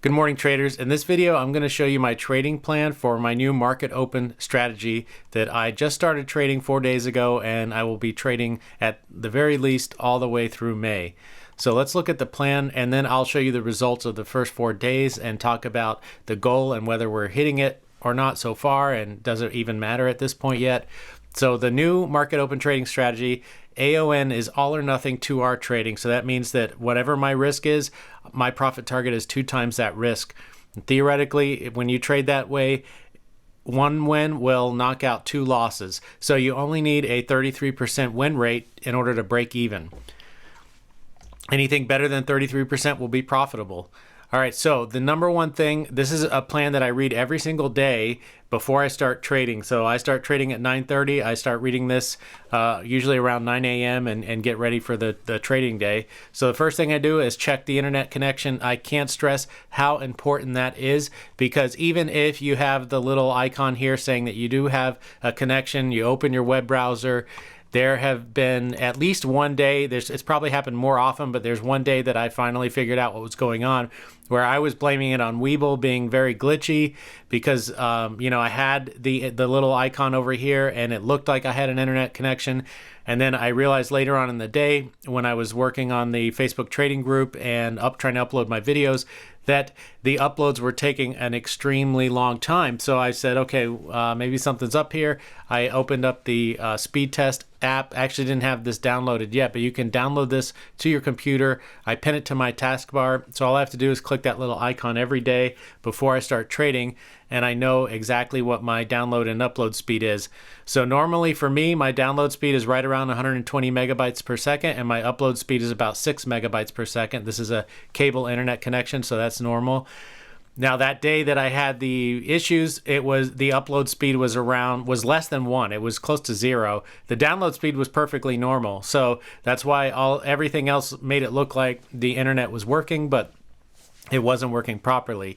Good morning, traders. In this video, I'm going to show you my trading plan for my new market open strategy that I just started trading 4 days ago, and I will be trading at the very least all the way through May. So let's look at the plan, and then I'll show you the results of the first 4 days and talk about the goal and whether we're hitting it or not so far, and does it even matter at this point yet. So the new market open trading strategy, AON, is all or nothing 2R trading. So that means that whatever my risk is, my profit target is 2 times that risk. And theoretically, when you trade that way, 1 win will knock out 2 losses. So you only need a 33% win rate in order to break even. Anything better than 33% will be profitable. All right, so the number one thing, this is a plan that I read every single day before I start trading. So I start trading at 9:30. I start reading this usually around 9 a.m. and get ready for the trading day. So the first thing I do is check the internet connection. I can't stress how important that is, because even if you have the little icon here saying that you do have a connection, you open your web browser, there have been at least one day, it's probably happened more often, but there's one day that I finally figured out what was going on, where I was blaming it on Webull being very glitchy because, I had the little icon over here and it looked like I had an internet connection. And then I realized later on in the day when I was working on the Facebook trading group and trying to upload my videos that the uploads were taking an extremely long time. So I said, okay, maybe something's up here. I opened up the speed test app. Actually didn't have this downloaded yet, but you can download this to your computer. I pin it to my taskbar. So all I have to do is click that little icon every day before I start trading, and I know exactly what my download and upload speed is. So normally for me, my download speed is right around 120 megabytes per second, and my upload speed is about 6 megabytes per second. This is a cable internet connection, so that's normal. Now that day that I had the issues, the upload speed was less than 1. It was close to 0. The download speed was perfectly normal. So that's why everything else made it look like the internet was working, but it wasn't working properly.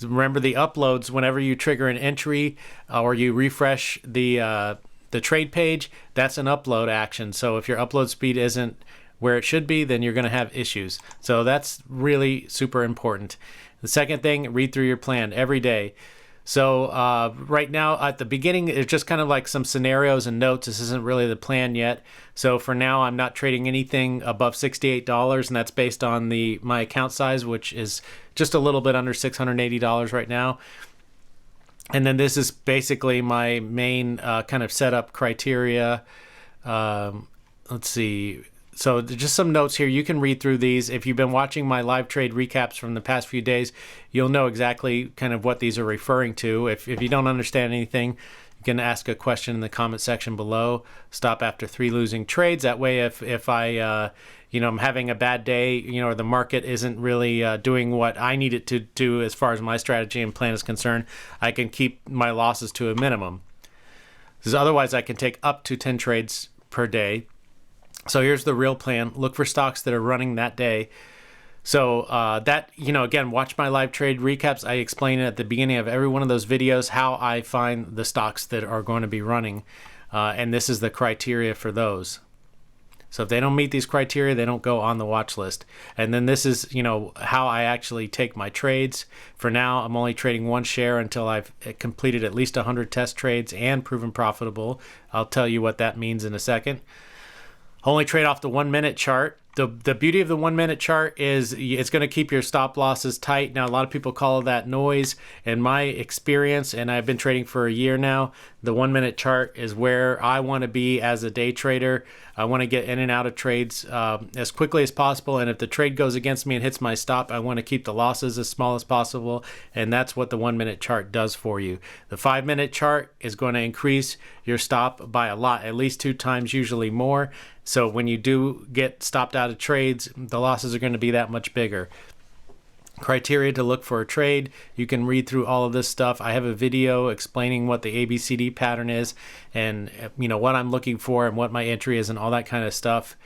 Remember, the uploads, whenever you trigger an entry or you refresh the trade page, that's an upload action. So if your upload speed isn't where it should be, then you're going to have issues. So that's really super important. The second thing, read through your plan every day. So right now at the beginning, it's just kind of like some scenarios and notes. This isn't really the plan yet. So for now, I'm not trading anything above $68, and that's based on my account size, which is just a little bit under $680 right now. And then this is basically my main kind of setup criteria. Let's see. So just some notes here. You can read through these. If you've been watching my live trade recaps from the past few days, you'll know exactly kind of what these are referring to. If you don't understand anything, you can ask a question in the comment section below. Stop after 3 losing trades. That way, if I I'm having a bad day, or the market isn't really doing what I need it to do as far as my strategy and plan is concerned, I can keep my losses to a minimum. Because otherwise, I can take up to 10 trades per day. So here's the real plan. Look for stocks that are running that day. So again, watch my live trade recaps. I explain it at the beginning of every one of those videos how I find the stocks that are going to be running. And this is the criteria for those. So if they don't meet these criteria, they don't go on the watch list. And then this is, how I actually take my trades. For now, I'm only trading 1 share until I've completed at least 100 test trades and proven profitable. I'll tell you what that means in a second. Only trade off the 1-minute chart. The beauty of the 1-minute chart is it's going to keep your stop losses tight. Now, a lot of people call that noise. In my experience, and I've been trading for a year now, the 1-minute chart is where I want to be as a day trader. I want to get in and out of trades as quickly as possible. And if the trade goes against me and hits my stop, I want to keep the losses as small as possible. And that's what the 1-minute chart does for you. The 5-minute chart is going to increase your stop by a lot, at least 2 times, usually more. So when you do get stopped out of trades, the losses are going to be that much bigger. Criteria to look for a trade. You can read through all of this stuff. I have a video explaining what the ABCD pattern is and what I'm looking for and what my entry is and all that kind of stuff.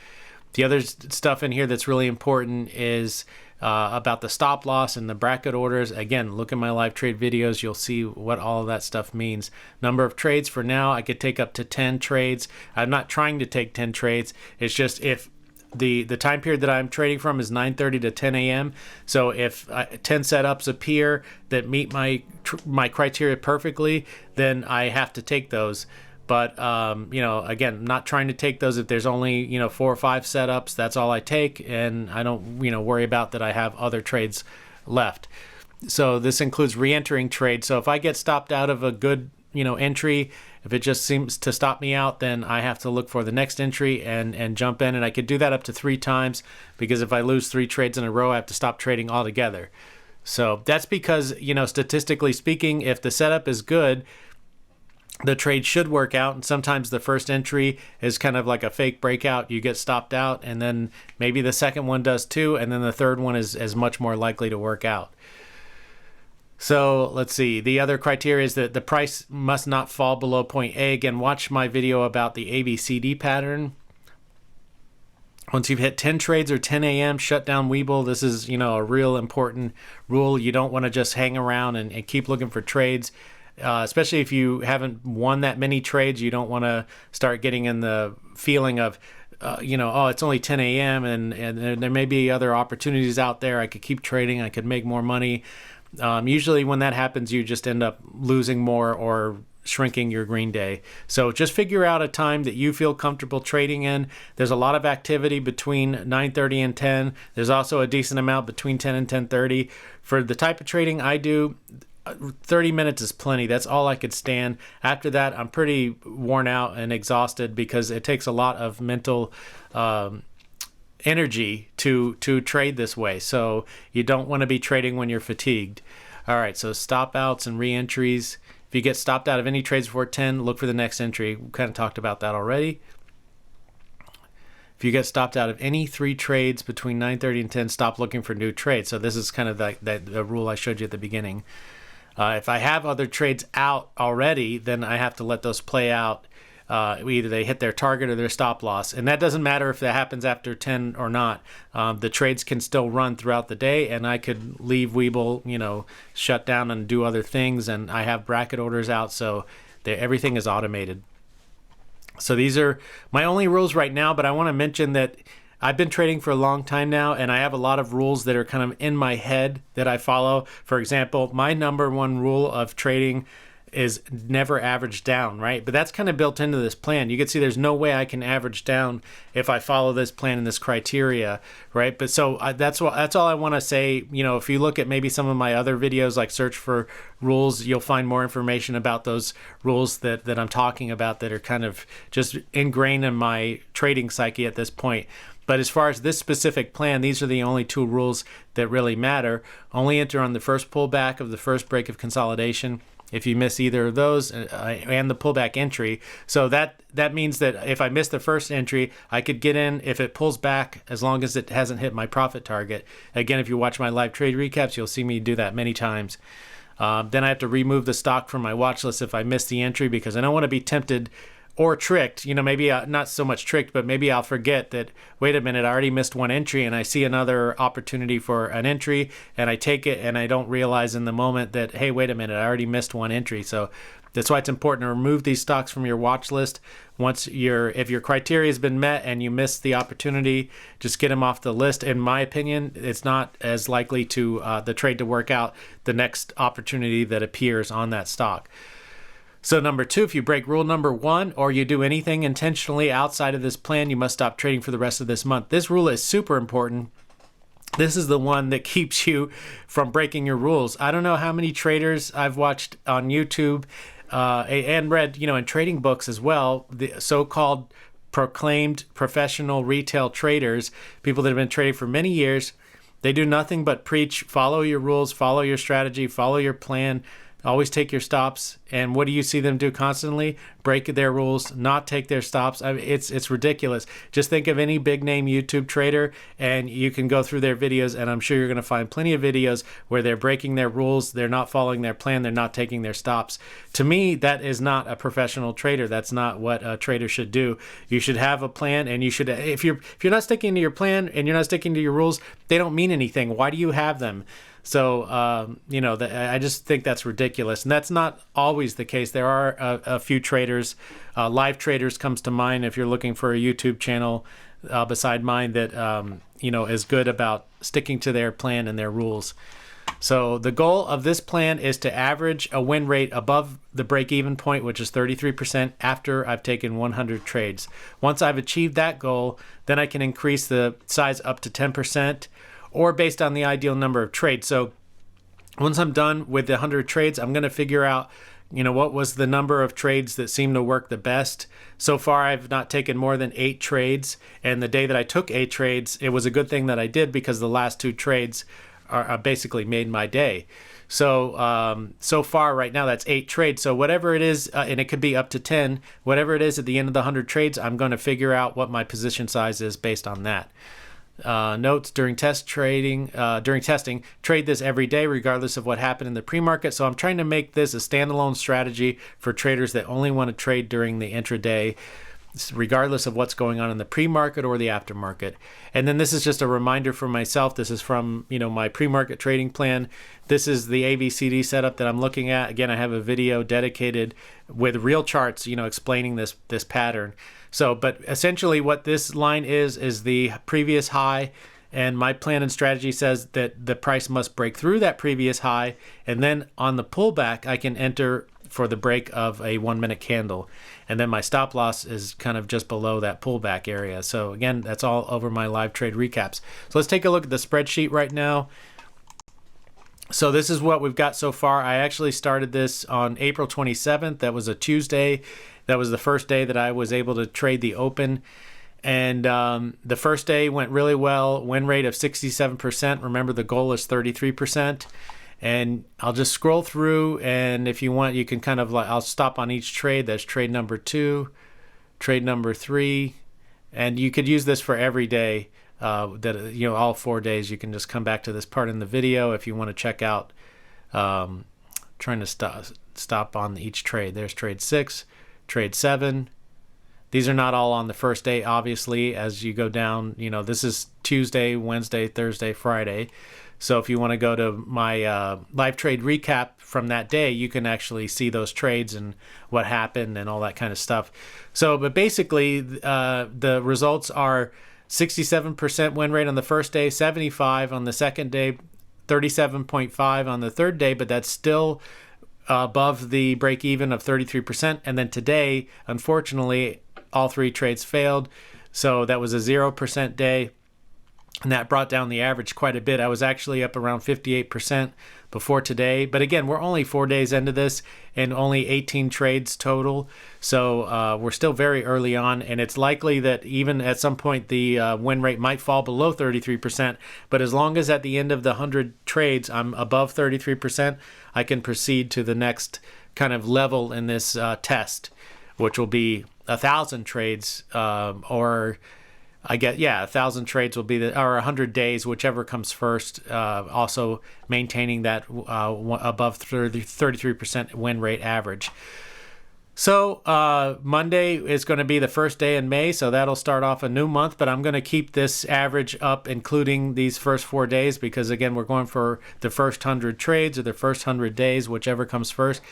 The other stuff in here that's really important is about the stop loss and the bracket orders. Again, look at my live trade videos. You'll see what all of that stuff means. Number of trades for now, I could take up to 10 trades. I'm not trying to take 10 trades. It's just if the time period that I'm trading from is 9:30 to 10 a.m. So if 10 setups appear that meet my criteria perfectly, then I have to take those. But again, not trying to take those if there's only 4 or 5 setups. That's all I take, and I don't worry about that I have other trades left. So this includes re-entering trades. So if I get stopped out of a good entry, if it just seems to stop me out, then I have to look for the next entry and jump in. And I could do that up to 3 times, because if I lose 3 trades in a row, I have to stop trading altogether. So that's because statistically speaking, if the setup is good, the trade should work out. And sometimes the first entry is kind of like a fake breakout. You get stopped out, and then maybe the second one does too, and then the third one is much more likely to work out. So let's see. The other criteria is that the price must not fall below point A. Again, watch my video about the ABCD pattern. Once you've hit 10 trades or 10 a.m., shut down Webull. This is a real important rule. You don't want to just hang around and keep looking for trades. Especially if you haven't won that many trades. You don't want to start getting in the feeling of, it's only 10 a.m. and there may be other opportunities out there. I could keep trading. I could make more money. Usually when that happens, you just end up losing more or shrinking your green day. So just figure out a time that you feel comfortable trading in. There's a lot of activity between 9:30 and 10. There's also a decent amount between 10 and 10:30. For the type of trading I do, 30 minutes is plenty. That's all I could stand. After that, I'm pretty worn out and exhausted, because it takes a lot of mental energy to trade this way. So you don't want to be trading when you're fatigued. All right, so stop outs and re-entries. If you get stopped out of any trades before 10, look for the next entry. We kind of talked about that already. If you get stopped out of any 3 trades between 9:30 and 10, stop looking for new trades. So this is kind of the rule I showed you at the beginning. If I have other trades out already, then I have to let those play out. Either they hit their target or their stop loss. And that doesn't matter if that happens after 10 or not. The trades can still run throughout the day, and I could leave Webull, shut down and do other things. And I have bracket orders out, so everything is automated. So these are my only rules right now, but I want to mention that I've been trading for a long time now, and I have a lot of rules that are kind of in my head that I follow. For example, my number 1 rule of trading is never average down, right? But that's kind of built into this plan. You can see there's no way I can average down if I follow this plan and this criteria, right? But so that's all I want to say. If you look at maybe some of my other videos, like search for rules, you'll find more information about those rules that I'm talking about that are kind of just ingrained in my trading psyche at this point. But as far as this specific plan, these are the only 2 rules that really matter. Only enter on the first pullback of the first break of consolidation. If you miss either of those and the pullback entry. So that means that if I miss the first entry, I could get in if it pulls back, as long as it hasn't hit my profit target. Again, if you watch my live trade recaps, you'll see me do that many times. Then I have to remove the stock from my watch list if I miss the entry, because I don't want to be tempted or tricked, maybe not so much tricked, but maybe I'll forget that, wait a minute, I already missed 1 entry, and I see another opportunity for an entry, and I take it, and I don't realize in the moment that, hey, wait a minute, I already missed 1 entry. So that's why it's important to remove these stocks from your watch list. If your criteria has been met and you miss the opportunity, just get them off the list. In my opinion, it's not as likely to the trade to work out the next opportunity that appears on that stock. So number 2, if you break rule number 1 or you do anything intentionally outside of this plan, you must stop trading for the rest of this month. This rule is super important. This is the one that keeps you from breaking your rules. I don't know how many traders I've watched on YouTube and read, in trading books as well, the so-called proclaimed professional retail traders, people that have been trading for many years. They do nothing but preach, follow your rules, follow your strategy, follow your plan, always take your stops. And what do you see them do constantly? Break their rules, not take their stops. I mean, it's ridiculous. Just think of any big name YouTube trader and you can go through their videos, and I'm sure you're going to find plenty of videos where they're breaking their rules, they're not following their plan, they're not taking their stops. To me, that is not a professional trader. That's not what a trader should do. You should have a plan, and you should, if you're not sticking to your plan and you're not sticking to your rules, they don't mean anything. Why do you have them? So, I just think that's ridiculous. And that's not always the case. There are a few traders, live traders comes to mind if you're looking for a YouTube channel beside mine that is good about sticking to their plan and their rules. So the goal of this plan is to average a win rate above the break-even point, which is 33%, after I've taken 100 trades. Once I've achieved that goal, then I can increase the size up to 10%, or based on the ideal number of trades. So once I'm done with the 100 trades, I'm going to figure out what was the number of trades that seem to work the best. So far, I've not taken more than 8 trades. And the day that I took 8 trades, it was a good thing that I did, because the last 2 trades are basically made my day. So so far right now, that's 8 trades. So whatever it is, and it could be up to 10, whatever it is at the end of the 100 trades, I'm going to figure out what my position size is based on that. Notes: during testing, trade this every day regardless of what happened in the pre-market. So I'm trying to make this a standalone strategy for traders that only want to trade during the intraday, regardless of what's going on in the pre-market or the aftermarket. And then this is just a reminder for myself. This is from my pre-market trading plan. This is the ABCD setup that I'm looking at. Again, I have a video dedicated with real charts, explaining this pattern. So, but essentially what this line is the previous high, and my plan and strategy says that the price must break through that previous high, and then on the pullback I can enter for the break of a 1-minute candle, and then my stop loss is kind of just below that pullback area. So again, that's all over my live trade recaps. So let's take a look at the spreadsheet right now. So this is what we've got so far. I actually started this on April 27th. That was a Tuesday. That was the first day that I was able to trade the open. And the first day went really well. Win rate of 67%. Remember, the goal is 33%. And I'll just scroll through, and if you want, you can kind of I'll stop on each trade. That's trade number 2, trade number 3. And you could use this for every day. All 4 days. You can just come back to this part in the video if you want to check out trying to stop on each trade. There's trade 6, trade 7. These are not all on the first day, obviously. As you go down, this is Tuesday, Wednesday, Thursday, Friday. So if you want to go to my live trade recap from that day, you can actually see those trades and what happened and all that kind of stuff. So, but basically, the results are 67% win rate on the first day, 75 on the second day, 37.5 on the third day, but that's still above the break even of 33%. And then today, unfortunately, all 3 trades failed. So that was a 0% day. And that brought down the average quite a bit. I was actually up around 58% before today. But again, we're only 4 days into this and only 18 trades total. So we're still very early on. And it's likely that even at some point the win rate might fall below 33%. But as long as at the end of the 100 trades I'm above 33%, I can proceed to the next kind of level in this test, which will be 1,000 trades or... 1,000 trades will be or 100 days, whichever comes first. Also maintaining that above 33% win rate average. So Monday is going to be the first day in May, so that'll start off a new month. But I'm going to keep this average up, including these first 4 days, because again, we're going for the first 100 trades or the first 100 days, whichever comes first.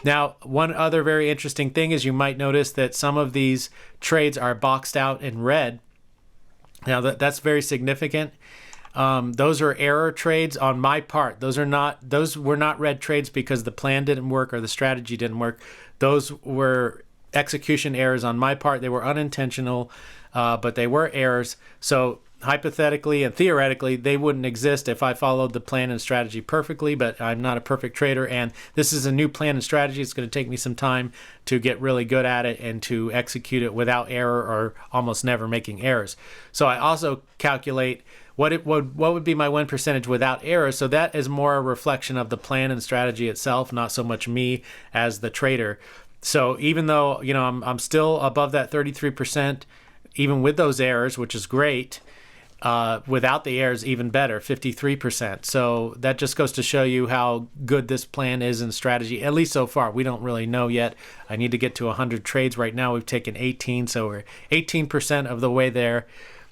Now, one other very interesting thing is you might notice that some of these trades are boxed out in red. Now that's very significant. Those are error trades on my part. Those were not red trades because the plan didn't work or the strategy didn't work. Those were execution errors on my part. They were unintentional, but they were errors. So hypothetically and theoretically, they wouldn't exist if I followed the plan and strategy perfectly, but I'm not a perfect trader, and this is a new plan and strategy. It's going to take me some time to get really good at it and to execute it without error or almost never making errors. So I also calculate what would be my win percentage without error. So that is more a reflection of the plan and strategy itself, not so much me as the trader. So even though I'm still above that 33%, even with those errors, which is great. Without the errors, even better, 53%. So that just goes to show you how good this plan is in strategy, at least so far. We don't really know yet. I need to get to 100 trades right now. We've taken 18, so we're 18% of the way there.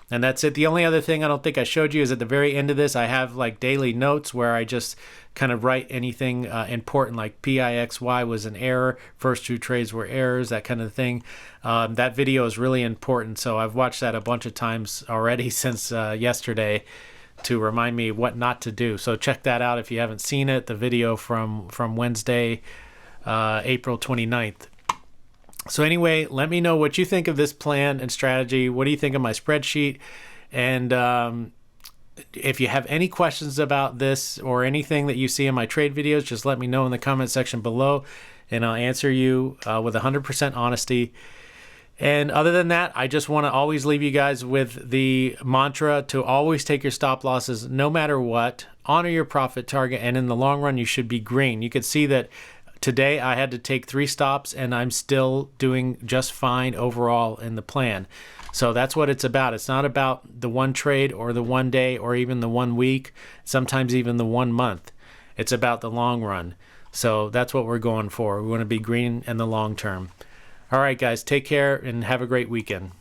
And that's it. The only other thing I don't think I showed you is at the very end of this, I have like daily notes where I just kind of write anything important, like PIXY was an error, first two trades were errors, that kind of thing. That video is really important, so I've watched that a bunch of times already since yesterday to remind me what not to do. So check that out if you haven't seen it, the video from Wednesday, April 29th. So anyway, let me know what you think of this plan and strategy. What do you think of my spreadsheet? And if you have any questions about this or anything that you see in my trade videos, just let me know in the comment section below, and I'll answer you with 100% honesty. And other than that, I just want to always leave you guys with the mantra to always take your stop losses no matter what, honor your profit target, and in the long run, you should be green. You could see that today I had to take 3 stops and I'm still doing just fine overall in the plan. So that's what it's about. It's not about the one trade or the one day or even the 1 week, sometimes even the 1 month. It's about the long run. So that's what we're going for. We want to be green in the long term. All right, guys, take care and have a great weekend.